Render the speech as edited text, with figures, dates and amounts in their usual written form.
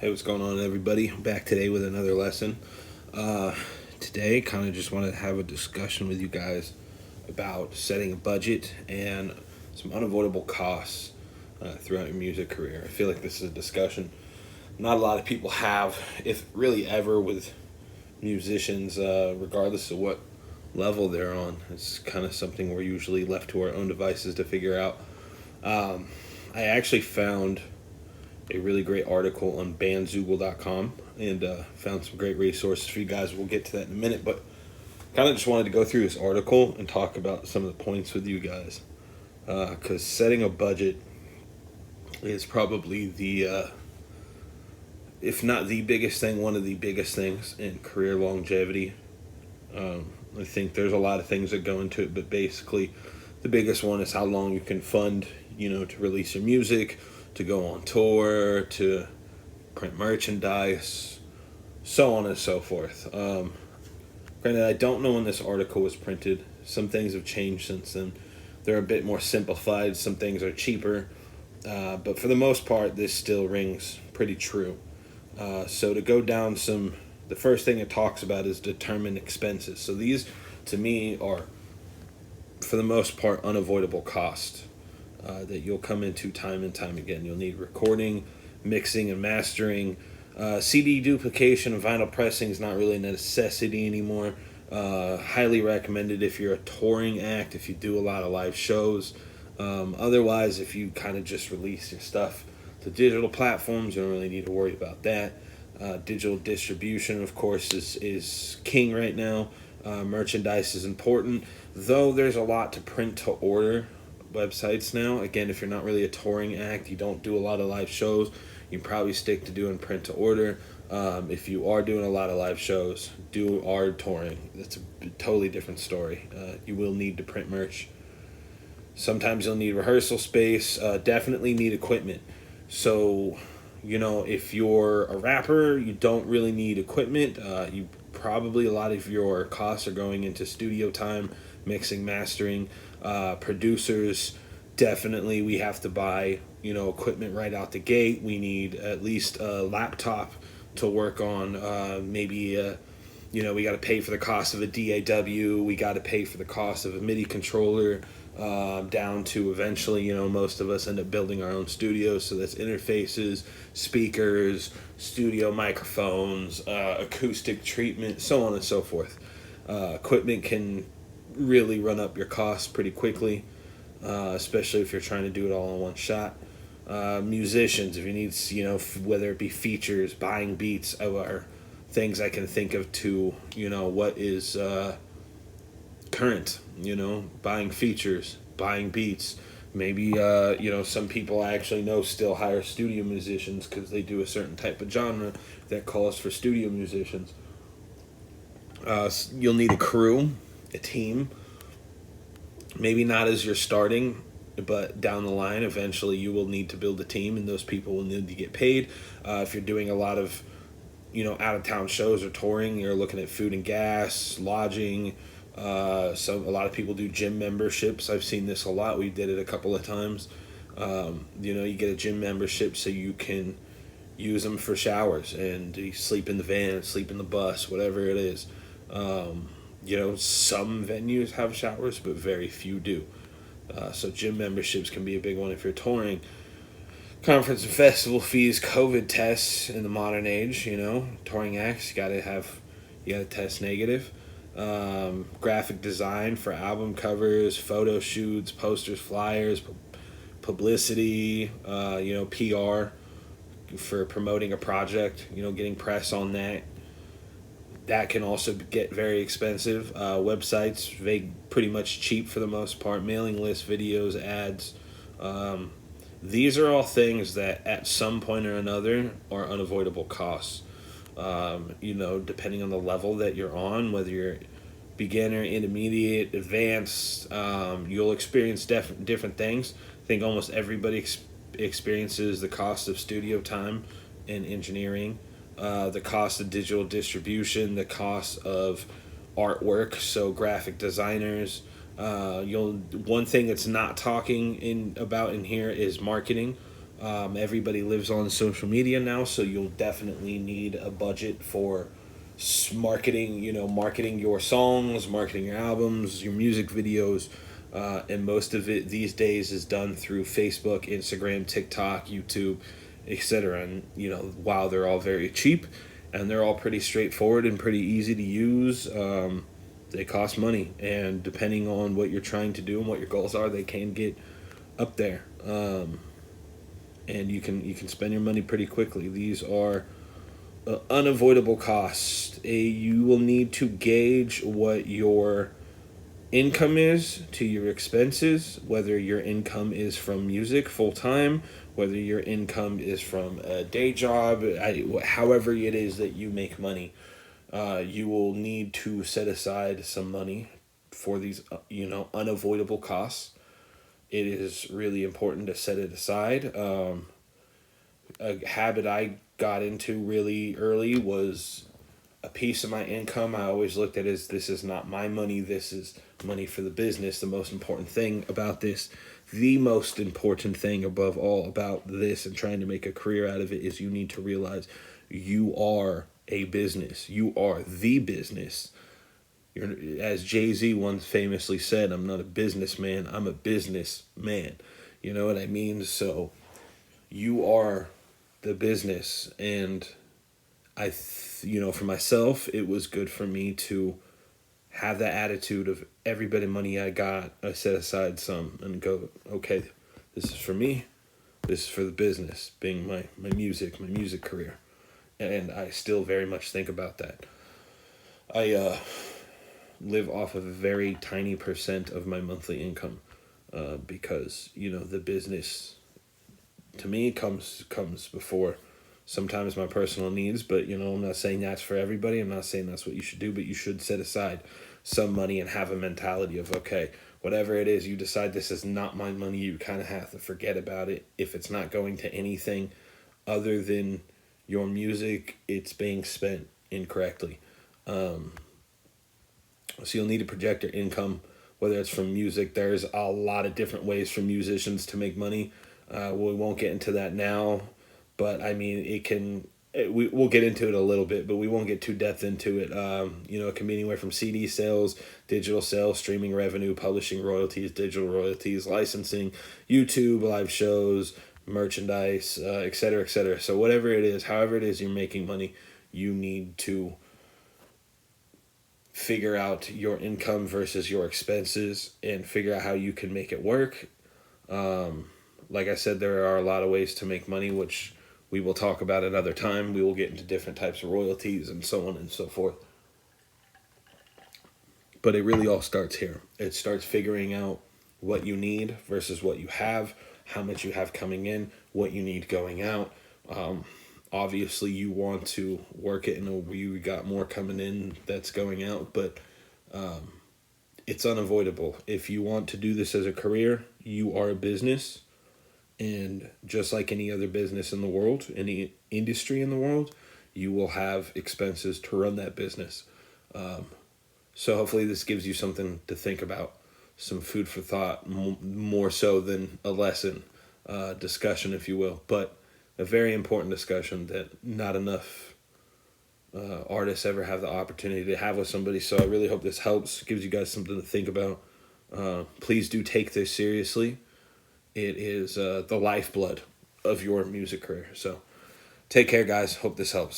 Hey, what's going on, everybody? I'm back today with another lesson. Uh, Today, kind of just wanted to have a discussion with you guys about setting a budget and some unavoidable costs throughout your music career. I feel like this is a discussion not a lot of people have, if really ever, with musicians, regardless of what level they're on. It's kind of something we're usually left to our own devices to figure out. I actually found a really great article on bandzoogle.com and found some great resources for you guys. We'll get to that in a minute, but kind of just wanted to go through this article and talk about some of the points with you guys. Because setting a budget is probably if not the biggest thing, one of the biggest things in career longevity. I think there's a lot of things that go into it, but basically the biggest one is how long you can fund, to release your music, to go on tour, to print merchandise, so on and so forth. Granted, I don't know when this article was printed. Some things have changed since then. They're a bit more simplified. Some things are cheaper. But for the most part, this still rings pretty true. So to go down the first thing it talks about is determine expenses. So these, to me, are, for the most part, unavoidable costs that you'll come into time and time again. You'll need recording, mixing, and mastering. CD duplication and vinyl pressing is not really a necessity anymore. Highly recommended if you're a touring act, if you do a lot of live shows. Otherwise, if you kind of just release your stuff to digital platforms, you don't really need to worry about that. Digital distribution, of course, is king right now. Merchandise is important, though there's a lot to print to order websites now. Again, if you're not really a touring act, you don't do a lot of live shows, you can probably stick to doing print to order. If you are doing a lot of live shows, are touring, that's a totally different story. You will need to print merch. Sometimes you'll need rehearsal space, definitely need equipment. So, if you're a rapper, you don't really need equipment. You probably, a lot of your costs are going into studio time, mixing, mastering. Producers, definitely we have to buy, equipment right out the gate. We need at least a laptop to work on. Maybe, we got to pay for the cost of a DAW. We got to pay for the cost of a MIDI controller. Down to eventually, most of us end up building our own studios. So that's interfaces, speakers, studio microphones, acoustic treatment, so on and so forth. Equipment can really run up your costs pretty quickly, especially if you're trying to do it all in one shot. Musicians, if you need, whether it be features, buying beats, or things I can think of to, what is current, buying features, buying beats. Maybe, some people I actually know still hire studio musicians because they do a certain type of genre that calls for studio musicians. You'll need a crew, a team. Maybe not as you're starting, but down the line, eventually you will need to build a team, and those people will need to get paid. If you're doing a lot of, out-of-town shows or touring, you're looking at food and gas, lodging. A lot of people do gym memberships. I've seen this a lot. We did it a couple of times. You get a gym membership so you can use them for showers, and you sleep in the van, sleep in the bus, whatever it is. Some venues have showers, but very few do. So gym memberships can be a big one if you're touring. Conference and festival fees, COVID tests in the modern age. Touring acts, you gotta test negative. Graphic design for album covers, photo shoots, posters, flyers, publicity, PR for promoting a project, getting press on that. That can also get very expensive. Websites, pretty much cheap for the most part. Mailing lists, videos, ads. These are all things that at some point or another are unavoidable costs. Depending on the level that you're on, whether you're beginner, intermediate, advanced, you'll experience different things. I think almost everybody experiences the cost of studio time and engineering, the cost of digital distribution, the cost of artwork, so graphic designers. One thing that's not talking about in here is marketing. Everybody lives on social media now, so you'll definitely need a budget for marketing. Marketing your songs, marketing your albums, your music videos, and most of it these days is done through Facebook, Instagram, TikTok, YouTube, etc. And while they're all very cheap, and they're all pretty straightforward and pretty easy to use, they cost money, and depending on what you're trying to do and what your goals are, they can get up there. And you can spend your money pretty quickly. These are unavoidable costs. You will need to gauge what your income is to your expenses, whether your income is from music full time, whether your income is from a day job, however it is that you make money. You will need to set aside some money for these unavoidable costs. It is really important to set it aside. A habit I got into really early was a piece of my income. I always looked at it as, this is not my money, this is money for the business. The most important thing about this, the most important thing above all about this and trying to make a career out of it, is you need to realize you are a business. You are the business. As Jay-Z once famously said, I'm not a businessman, I'm a businessman. You know what I mean? So you are the business. And for myself, it was good for me to have that attitude of every bit of money I got, I set aside some and go, okay, this is for me, this is for the business, being my music career. And I still very much think about that. I live off of a very tiny percent of my monthly income, because the business to me comes before sometimes my personal needs. But I'm not saying that's for everybody. I'm not saying that's what you should do, but you should set aside some money and have a mentality of, okay, whatever it is you decide, this is not my money, you kind of have to forget about it. If it's not going to anything other than your music, it's being spent incorrectly. So you'll need to project your income, whether it's from music. There's a lot of different ways for musicians to make money. We won't get into that now, but I mean, we'll get into it a little bit, but we won't get too depth into it. It can be anywhere from CD sales, digital sales, streaming revenue, publishing royalties, digital royalties, licensing, YouTube, live shows, merchandise, et cetera, et cetera. So whatever it is, however it is you're making money, you need to figure out your income versus your expenses and figure out how you can make it work. Like I said, there are a lot of ways to make money, which we will talk about another time. We will get into different types of royalties and so on and so forth. But it really all starts here. It starts figuring out what you need versus what you have, how much you have coming in, what you need going out. Obviously, you want to work it in a way you got more coming in that's going out, but it's unavoidable. If you want to do this as a career, you are a business. And just like any other business in the world, any industry in the world, you will have expenses to run that business. So hopefully this gives you something to think about, some food for thought, more so than a lesson, discussion, if you will. But a very important discussion that not enough artists ever have the opportunity to have with somebody. So I really hope this helps, gives you guys something to think about. Please do take this seriously. It is the lifeblood of your music career. So take care, guys. Hope this helps.